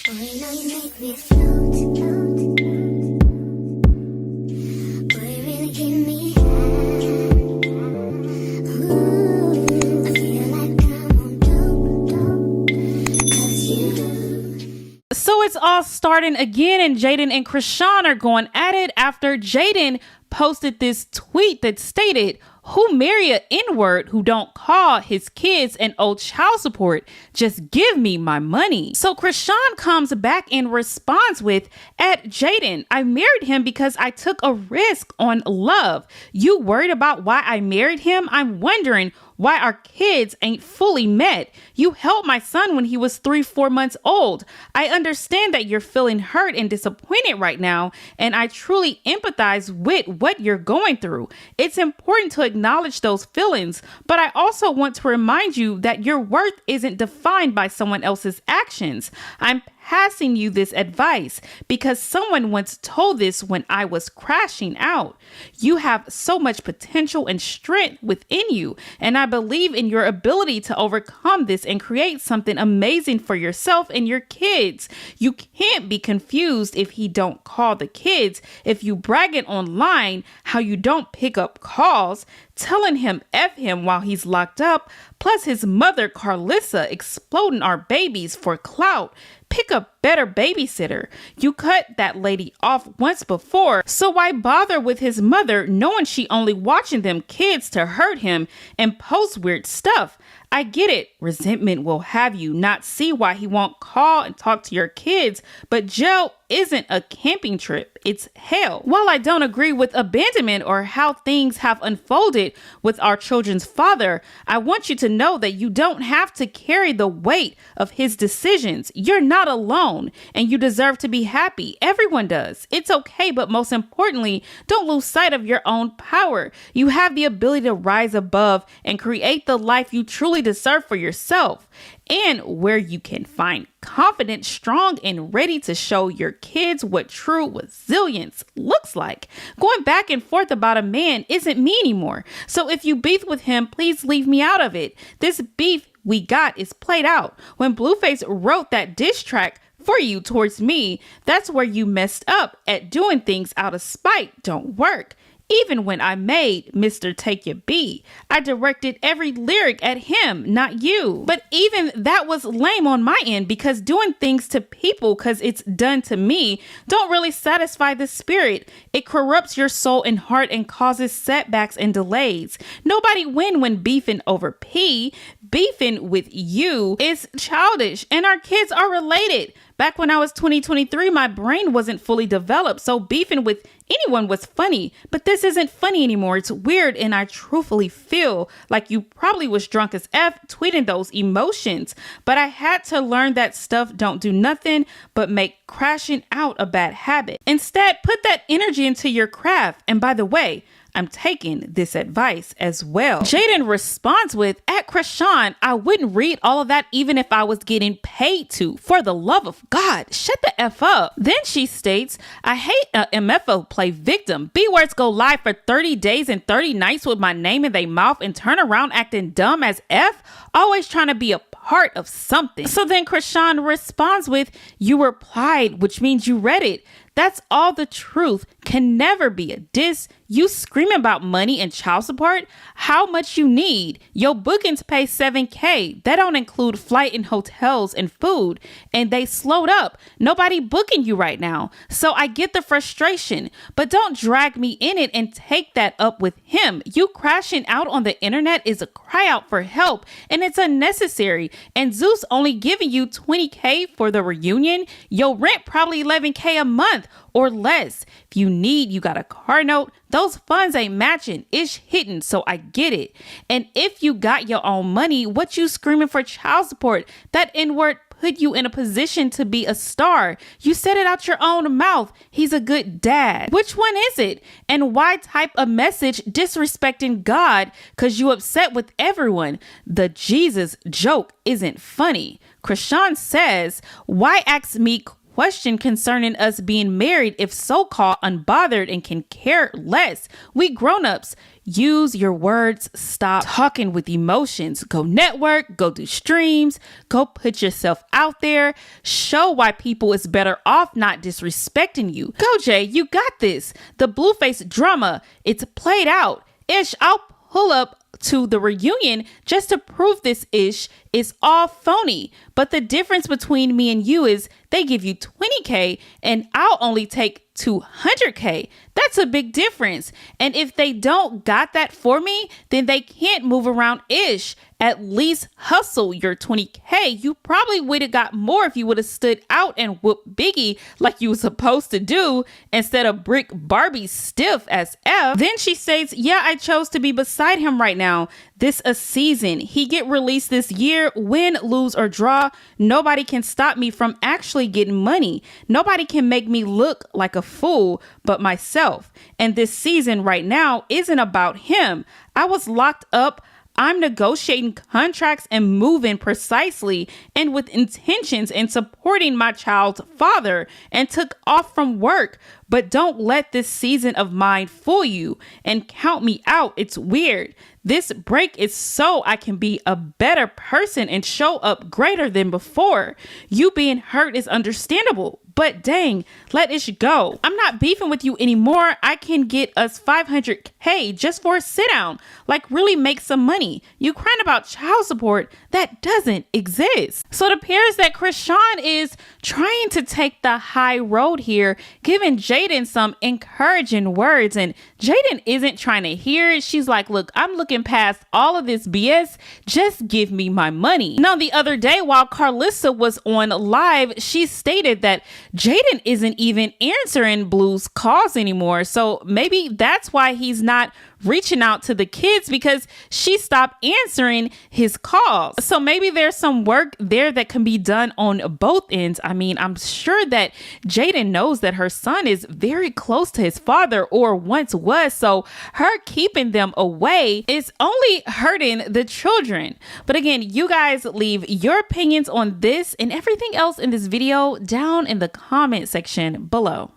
Boy, you know you make me float. Boy, you really give me high. Ooh, I feel like I'm on dope, 'cause you. So it's all starting again, and Jaidyn and Chrisean are going at it after Jaidyn posted this tweet that stated, "Who marry a N-word who don't call his kids and owe child support? Just give me my money." So Chrisean comes back in response with, "At Jaidyn, I married him because I took a risk on love. You worried about why I married him? I'm wondering why our kids ain't fully met. You helped my son when he was 3-4 months old. I understand that you're feeling hurt and disappointed right now, and I truly empathize with what you're going through. It's important to acknowledge those feelings, but I also want to remind you that your worth isn't defined by someone else's actions. I'm passing you this advice because someone once told this when I was crashing out. You have so much potential and strength within you, and I believe in your ability to overcome this and create something amazing for yourself and your kids. You can't be confused if he don't call the kids, if you bragging online how you don't pick up calls, telling him F him while he's locked up, plus his mother Carlissa exploding our babies for clout. Pick a better babysitter. You cut that lady off once before, so why bother with his mother knowing she only watching them kids to hurt him and post weird stuff? I get it. Resentment will have you not see why he won't call and talk to your kids, but jail isn't a camping trip. It's hell. While I don't agree with abandonment or how things have unfolded with our children's father, I want you to know that you don't have to carry the weight of his decisions. You're not alone, and you deserve to be happy. Everyone does. It's okay, but most importantly, don't lose sight of your own power. You have the ability to rise above and create the life you truly deserve for yourself, and where you can find confident, strong, and ready to show your kids what true resilience looks like. Going back and forth about a man isn't me anymore. So if you beef with him, please leave me out of it. This beef we got is played out. When BLUEFACE wrote that diss track for you towards me, that's where you messed up at. Doing things out of spite don't work. Even when I made Mr. Take Your B, I directed every lyric at him, not you. But even that was lame on my end, because doing things to people because it's done to me don't really satisfy the spirit. It corrupts your soul and heart and causes setbacks and delays. Nobody win when beefing over P. Beefing with you is childish, and our kids are related. Back when I was 23, my brain wasn't fully developed, so beefing with anyone was funny. But this isn't funny anymore. It's weird, and I truthfully feel like you probably was drunk as F tweeting those emotions. But I had to learn that stuff don't do nothing but make crashing out a bad habit. Instead, put that energy into your craft. And by the way, I'm taking this advice as well. Jaidyn responds with, "At Chrisean, I wouldn't read all of that even if I was getting paid to. For the love of God, shut the F up." Then she states, "I hate a MFO play victim. B-words go live for 30 days and 30 nights with my name in their mouth and turn around acting dumb as F, always trying to be a part of something." So then Chrisean responds with, "You replied, which means you read it. That's all the truth. Can never be a diss. You screaming about money and child support? How much you need? Your bookings pay $7K. That don't include flight and hotels and food. And they slowed up. Nobody booking you right now. So I get the frustration. But don't drag me in it and take that up with him. You crashing out on the internet is a cry out for help. And it's unnecessary. And Zeus only giving you $20K for the reunion. Your rent probably $11K a month or less. If you need, you got a car note. Those funds ain't matching. It's hitting, so I get it. And if you got your own money, what you screaming for child support? That N-word put you in a position to be a star. You said it out your own mouth. He's a good dad. Which one is it? And why type a message disrespecting God because you upset with everyone? The Jesus joke isn't funny." Chrisean says, "Why ask me question concerning us being married if so-called unbothered and can care less. We grown-ups. Use your words. Stop talking with emotions. Go network, go do streams, go put yourself out there. Show why people is better off not disrespecting you. Go, Jay, you got this. The Blueface drama, it's played out. Ish, I'll pull up to the reunion just to prove this ish is all phony. But the difference between me and you is they give you 20K and I'll only take 200K. That's a big difference. And if they don't got that for me, then they can't move around ish. At least hustle your 20K. You probably would have got more if you would have stood out and whooped Biggie like you were supposed to do instead of brick Barbie stiff as F. Then she says, yeah, I chose to be beside him right now. This a season. He get released this year, win, lose, or draw. Nobody can stop me from actually getting money. Nobody can make me look like a fool but myself. And this season right now isn't about him. I was locked up. I'm negotiating contracts and moving precisely and with intentions and supporting my child's father and took off from work. But don't let this season of mine fool you and count me out. It's weird. This break is so I can be a better person and show up greater than before. You being hurt is understandable, but dang, let it go. I'm not beefing with you anymore. I can get us 500K just for a sit down. Like really make some money. You crying about child support that doesn't exist. So it appears that Chrisean is trying to take the high road here, giving Jaidyn some encouraging words, and Jaidyn isn't trying to hear it. She's like, look, I'm looking past all of this BS. Just give me my money. Now, the other day while Carlissa was on live, she stated that Jaidyn isn't even answering Blue's calls anymore. So maybe that's why he's not reaching out to the kids, because she stopped answering his calls. So maybe there's some work there that can be done on both ends. I mean, I'm sure that Jaidyn knows that her son is very close to his father, or once was. So her keeping them away is only hurting the children. But again, you guys leave your opinions on this and everything else in this video down in the comment section below.